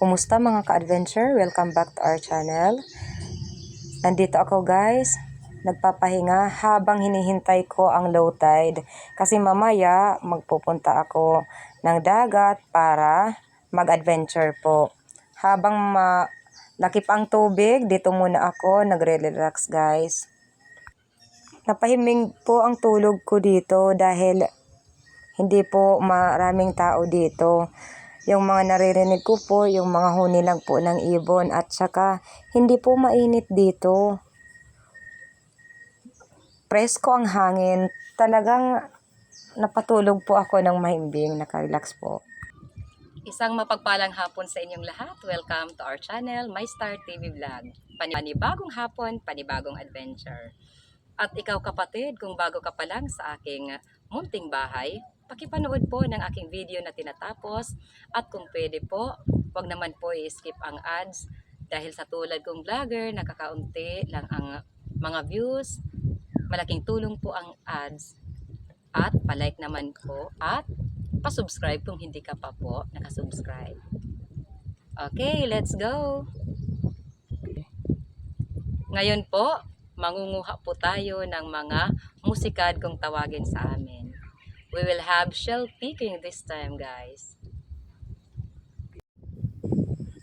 Kumusta mga ka-adventure? Welcome back to our channel. Nandito ako guys, nagpapahinga habang hinihintay ko ang low tide. Kasi mamaya magpupunta ako ng dagat para mag-adventure po. Habang malaki pa ang tubig, dito muna ako nagre-relax guys. Napahiming po ang tulog ko dito dahil hindi po maraming tao dito. Yung mga naririnig ko po, yung mga huni lang po ng ibon at saka hindi po mainit dito. Presko ang hangin. Talagang napatulog po ako ng mahimbing, nakarelax po. Isang mapagpalang hapon sa inyong lahat. Welcome to our channel, My Star TV Vlog. Panibagong hapon, panibagong adventure. At ikaw kapatid, kung bago ka pa lang sa aking munting bahay, pakipanood po ng aking video na tinatapos at kung pwede po, wag naman po i-skip ang ads dahil sa tulad kong vlogger, nakakaunti lang ang mga views, malaking tulong po ang ads at palike naman po at pa-subscribe kung hindi ka pa po nakasubscribe. Okay, let's go! Ngayon po, mangunguha po tayo ng mga musikad kung tawagin sa amin. We will have shell picking this time, guys.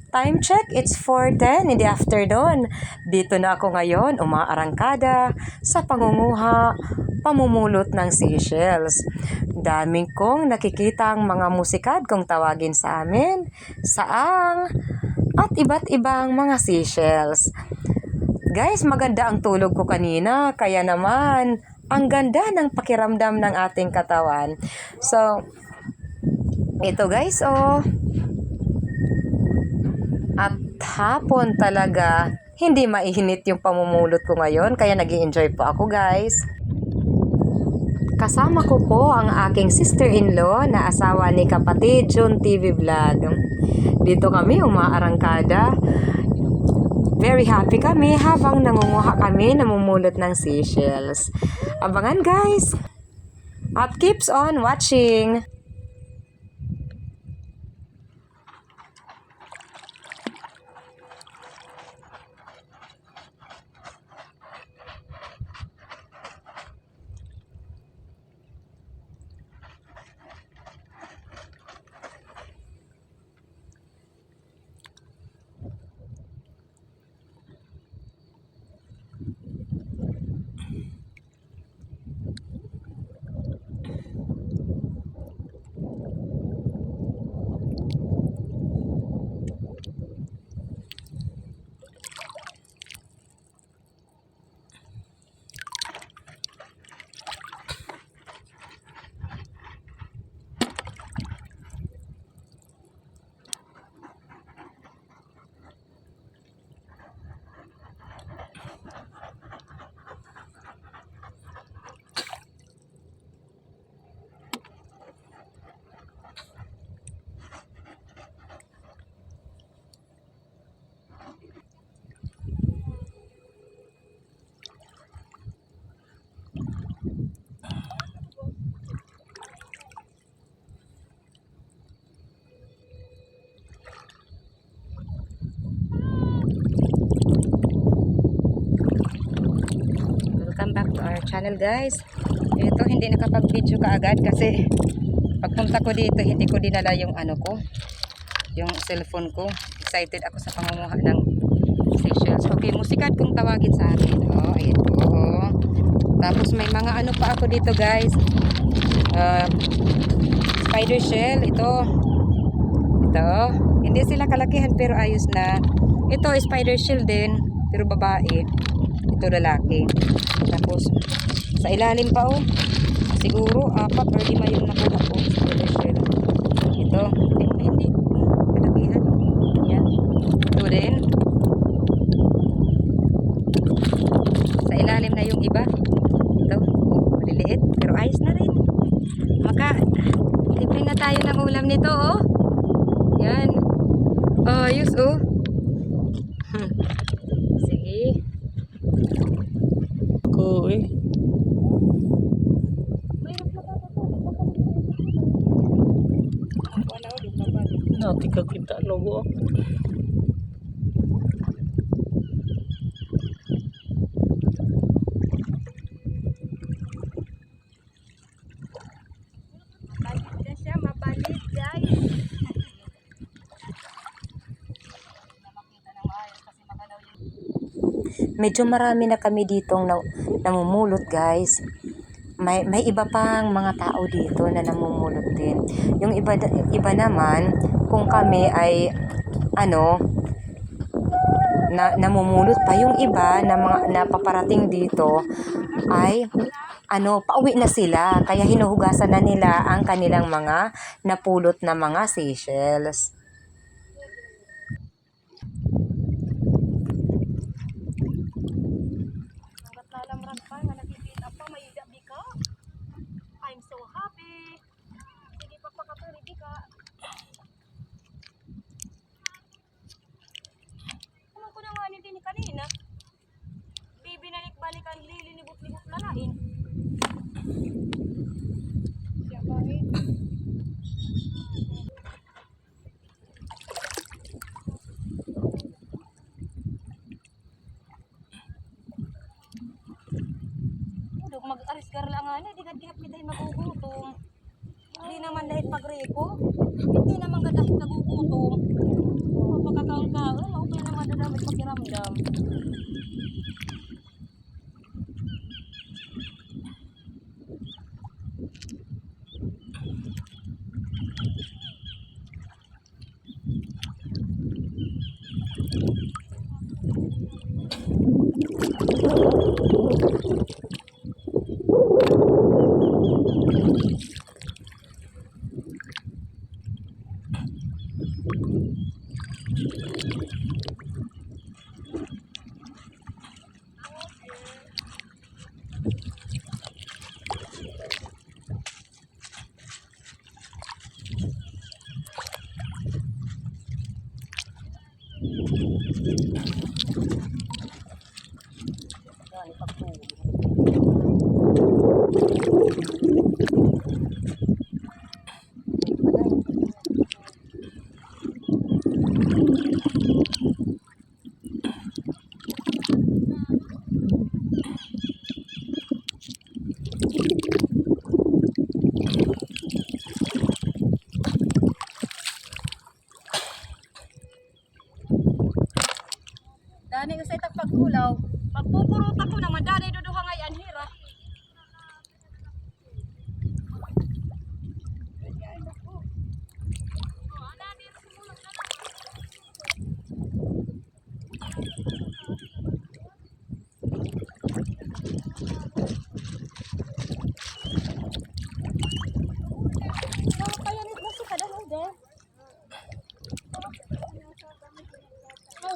Time check, it's 4:10 in the afternoon. Dito na ako ngayon, umaarangkada sa pangunguha, pamumulot ng seashells. Daming kong nakikitang mga musikad kung tawagin sa amin, saang, at iba't ibang mga seashells. Guys, maganda ang tulog ko kanina, kaya naman, ang ganda ng pakiramdam ng ating katawan. So, ito guys, oh. At hapon talaga, hindi mainit yung pamumulot ko ngayon, kaya nag-i-enjoy po ako guys. Kasama ko po ang aking sister-in-law na asawa ni kapatid June TV Vlog. Dito kami umaarangkada. Very happy kami habang nangunguha kami, namumulot ng seashells. Abangan guys! At keeps on watching! Welcome back to our channel guys. Ito, hindi nakapag-video kaagad kasi pagpunta ko dito, hindi ko dinala yung yung cellphone ko. Excited ako sa pangunguha ng seashells. Okay, musikad kung tawagin sa akin. Oh, ito. Tapos may mga pa ako dito guys. Spider shell. Ito. Hindi sila kalakihan pero ayos na. Ito, spider shell din. Pero babae. Ito lalaki. Tapos sa ilalim pa siguro 4 or 5 yung nakuha ko spider shell. Ito hindi kalakihan. Yan. Ito din. Sa ilalim na yung iba. Ito maliliit pero ayos na rin. Libre na tayo ng ulam nito Yan. Ayos Sige. Cool. Ati ka kita logo. Mabalit na siya, mabalit guys. Nakakita ng maayos kasi makalaw yung Medyo marami na kami ditong namumulot guys. May iba pang mga tao dito na namumulot din. Yung iba naman, kung kami ay namumulot pa, yung iba na mga napaparating dito ay pauwi na sila. Kaya hinuhugasan na nila ang kanilang mga napulot na mga seashells. hanggat lalamran pa, nga nakikita pa, may gabi ka. I'm so happy. Hindi pa pakaturi ka. Alam ko na nga ni din kanina. Bibinalik-balik ang lilinibot-libot na lain. Siya bakit? Dug mag-arisgar lang nga na, di kadihap kita yung magugutom. Hindi naman dahil pagreko. Hindi naman kadahil nagugutom. Pagkataon ka, maupay naman na damit pakiramdam. Dani ko sa itang paghulaw. Pagpupurot ako naman, dani duduha ngay anhira.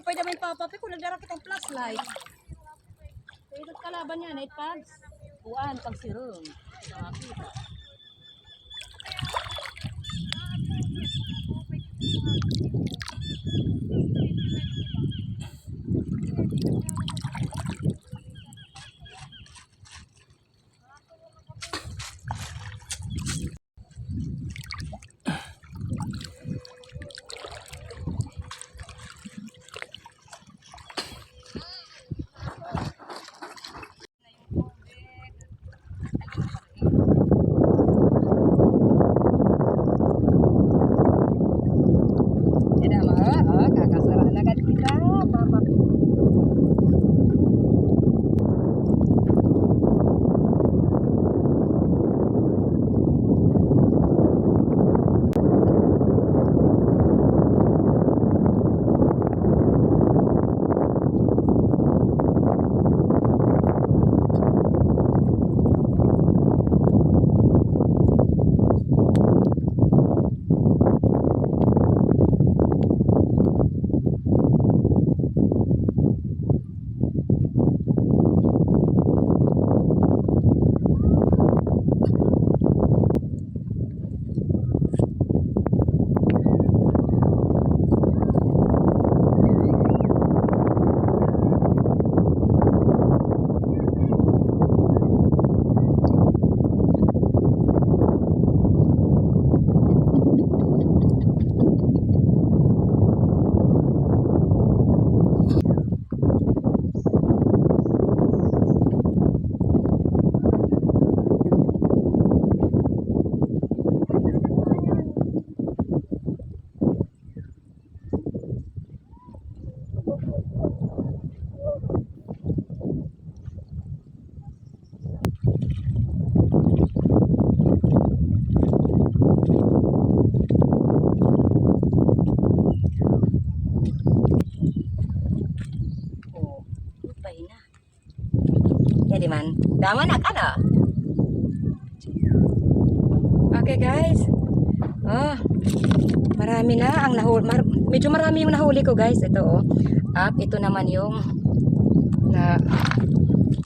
Pwede naman papapi kung nagdara kitang flashlight. Pwede kalaban niya, night pads. Buwan, pag sirum. Nakakita. Kakasara na agad kita, papapi. Dama na, ano? Okay guys. Oh, marami na ang nahuli. Medyo marami yung nahuli ko guys. Ito oh. At ito naman yung na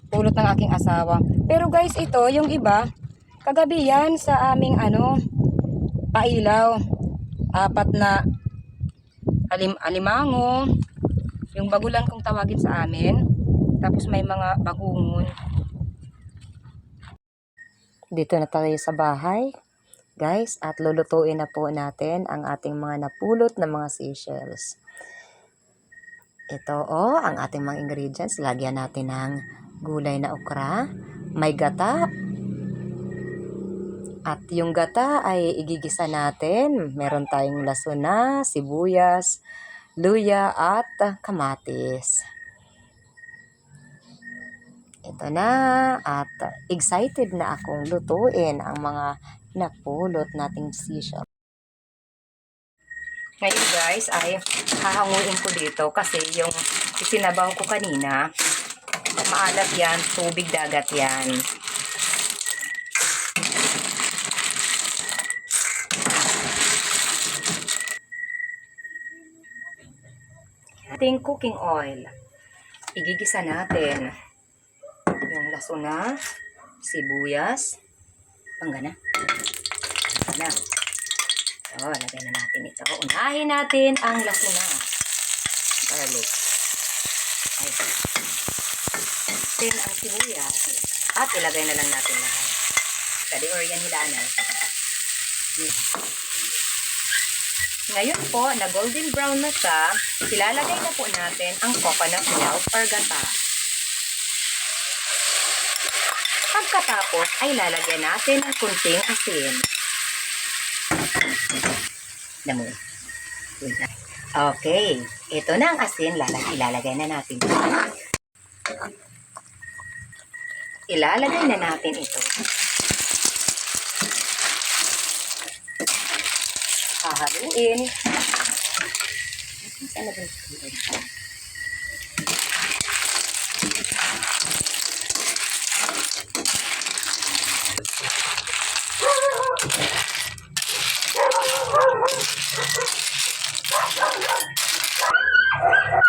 pulot ng aking asawa. Pero guys, ito yung iba, kagabi yan sa aming pailaw. 4 na alimango. Yung bagulan kung tawagin sa amin. Tapos may mga bagungon. Dito na tayo sa bahay, guys, at lulutuin na po natin ang ating mga napulot na mga seashells. Ito ang ating mga ingredients. Lagyan natin ng gulay na okra, may gata, at yung gata ay igigisa natin. Meron tayong lasuna, sibuyas, luya, at kamatis. Ito na, at excited na akong lutuin ang mga napulot nating seashell. Ngayon guys ay hahanguin ko dito kasi yung isinabaw ko kanina, maalat yan, tubig dagat yan. Ating cooking oil. Igigisa natin yung lasuna, sibuyas, panggana. Panggana. So, lagay na natin ito. Unahin natin ang lasuna. Garlic. Ay. Then, ang sibuyas. At ilagay na lang natin lahat. Kadi or yan hilaan na. Ngayon po, na golden brown na siya, ilalagay na po natin ang coconut milk or gata. Pagkatapos, ay lalagyan natin ang kunting asin. Damo. Okay. Ito na ang asin. Ilalagay na natin. Ilalagay na natin ito. Hahaluin. Saan na ba ito?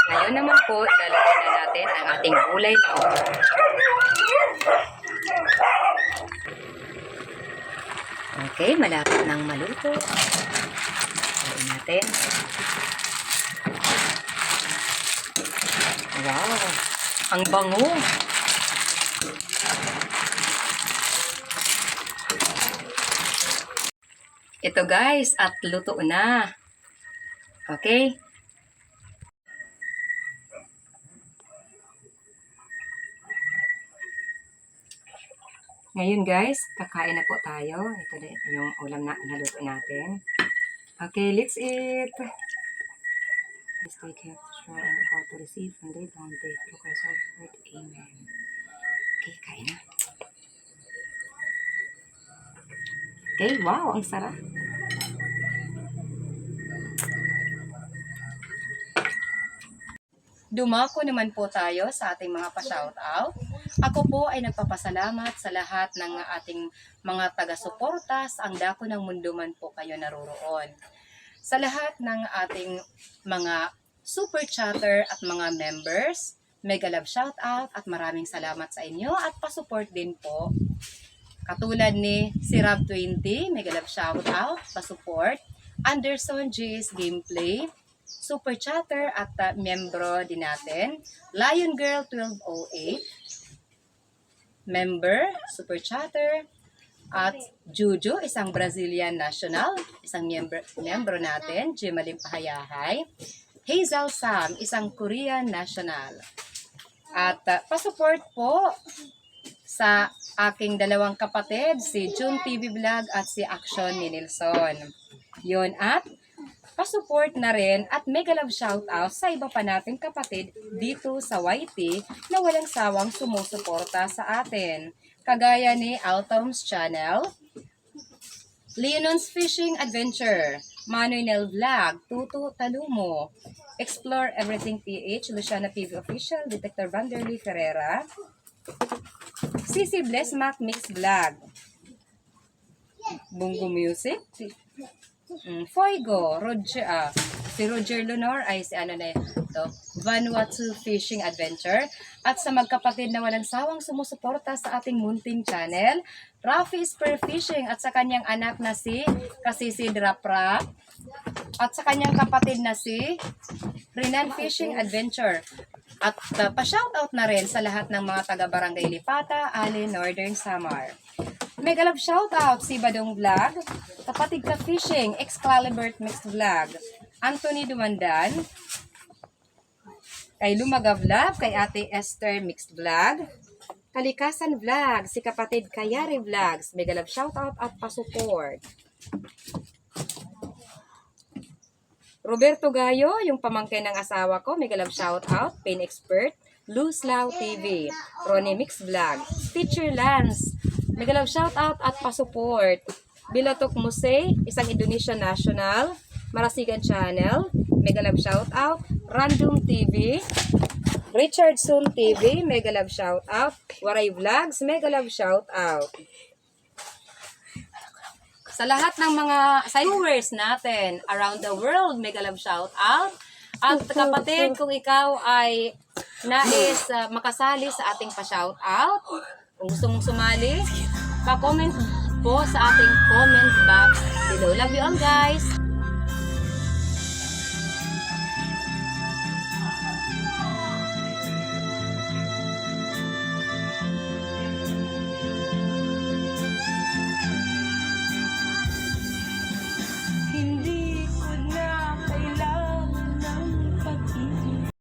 Ngayon naman po, ilalagay na natin ang ating gulay na okra. Okay, malapit nang maluto. Ilalagay natin. Wow! Ang bango! Ito guys, at luto na. Okay? Ngayon guys, kakain na po tayo. Ito din yung ulam na naluto natin. Okay, let's eat. Please take care to share and how to receive from the bounty. Through Christ our Lord. Amen. Okay, kain na. Okay, wow, ang sarap. Dumako naman po tayo sa ating mga pa-shoutout. Ako po ay nagpapasalamat sa lahat ng ating mga taga-suporta sa ang dako ng mundo man po kayo naroroon. Sa lahat ng ating mga super chatter at mga members, mega love shoutout at maraming salamat sa inyo at pa-support din po. Katulad ni si Rob20, mega love shoutout, pa-support. Anderson GS Gameplay, super chatter at membro din natin. Lion Girl 1208, member, super chatter. At Juju, isang Brazilian national, isang membro natin. Jimalim Pahayahay. Hazel Sam, isang Korean national. At pa-support po sa aking dalawang kapatid, si June TV Vlog at si Action ni Nilson. Yun, at pa-support na rin at mega love shoutout sa iba pa nating kapatid dito sa YT na walang sawang sumusuporta sa atin. Kagaya ni Altom's Channel, Leonon's Fishing Adventure, Manuel Vlog, Tutu Talumo, Explore Everything PH, Luciana PV Official, Detector Vanderly Ferreira, si Sisi Bless Mac Mix Vlog. Bungo Music. Foigo, Roger, si Roger Lunor ay si ano na ito, Vanuatu Fishing Adventure. At sa magkapatid na walang sawang sumusuporta sa ating munting channel, Rafi Spear Fishing at sa kanyang anak na si Kasisi Draprap at sa kanyang kapatid na si Renan Fishing Adventure. At pa-shoutout na rin sa lahat ng mga taga-barangay Lipata, Ali, Northern Samar. Mega love shoutout si Badong Vlog, Kapatid Ka Fishing, Excalibur Mixed Vlog, Anthony Dumandan, kay Lumaga Vlog, kay Ate Esther Mixed Vlog, Kalikasan Vlog, si Kapatid Kayari Vlogs, mega love shoutout at pa-support. Roberto Gayo, yung pamangkin ng asawa ko, mega love shoutout, Pain Expert, Luz Lau TV, Ronnie Mix Vlog, Teacher Lance, mega love shoutout at pa-support. Bilatok Musay, isang Indonesian national, Marasigan Channel, mega love shoutout, Random TV, Richardson TV, mega love shoutout, Waray Vlogs, mega love shoutout. Sa lahat ng mga viewers natin around the world, mega love shoutout. At kapatid, kung ikaw ay nais makasali sa ating pa-shoutout, kung gusto mong sumali, pa-comment po sa ating comment box below. Love you all guys!